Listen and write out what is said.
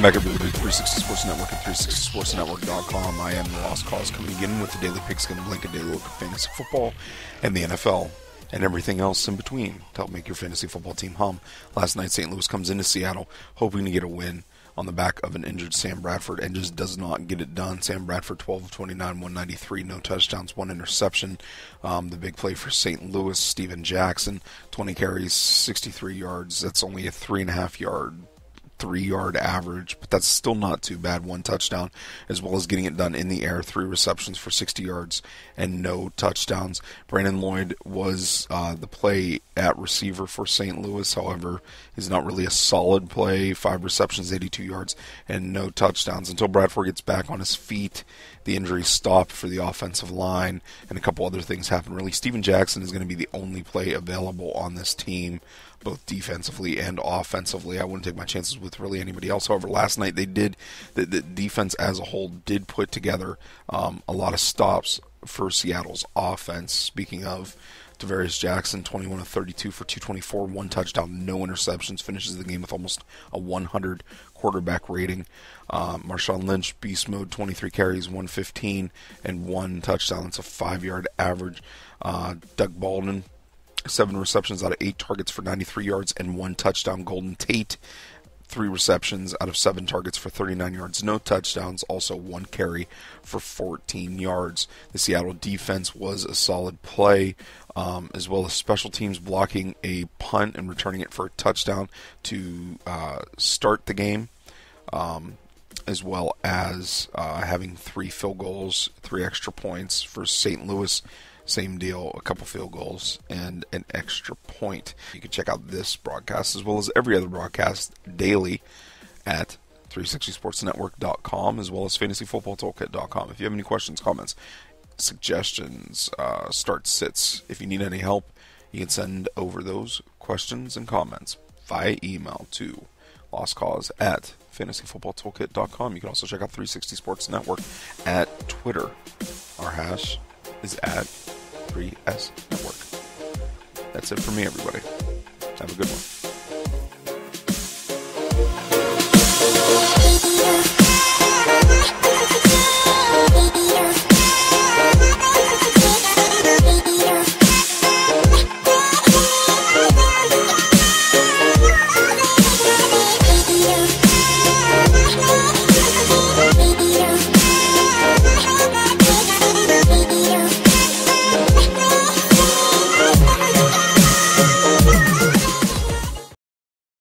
back, everybody, to 360 Sports Network at 360sportsnetwork.com. I am the Lost Cause, coming again with the Daily Pigskin link, a daily look at fantasy football and the NFL and everything else in between to help make your fantasy football team hum. Last night, St. Louis comes into Seattle hoping to get a win on the back of an injured Sam Bradford and just does not get it done. Sam Bradford, 12 of 29, 193, no touchdowns, 1 interception. The big play for St. Louis, Steven Jackson, 20 carries, 63 yards. That's only a 3.5-yard average, but that's still not too bad. 1 touchdown, as well as getting it done in the air. 3 receptions for 60 yards and no touchdowns. Brandon Lloyd was the play at receiver for St. Louis. However, he's not really a solid play. 5 receptions, 82 yards, and no touchdowns. Until Bradford gets back on his feet, the injury stopped for the offensive line, and a couple other things happened. Really, Steven Jackson is going to be the only play available on this team, both defensively and offensively. I wouldn't take my chances with really anybody else. However, last night the defense as a whole did put together a lot of stops for Seattle's offense. Speaking of, Tavarius Jackson, 21 of 32 for 224, 1 touchdown, no interceptions, finishes the game with almost a 100 quarterback rating. Marshawn Lynch, beast mode, 23 carries, 115, and 1 touchdown. That's a 5-yard average. Doug Baldwin, 7 receptions out of 8 targets for 93 yards and 1 touchdown. Golden Tate, 3 receptions out of 7 targets for 39 yards, no touchdowns, also 1 carry for 14 yards. The Seattle defense was a solid play, as well as special teams blocking a punt and returning it for a touchdown to start the game, as well as having 3 field goals, 3 extra points for St. Louis. Same deal, a couple field goals and an extra point. You can check out this broadcast as well as every other broadcast daily at 360sportsnetwork.com, as well as fantasyfootballtoolkit.com. If you have any questions, comments, suggestions, start sits, if you need any help, you can send over those questions and comments via email to lostcause@fantasyfootballtoolkit.com. You can also check out 360 Sports Network at Twitter. Our hash is at 3S Network. That's it for me, everybody. Have a good one.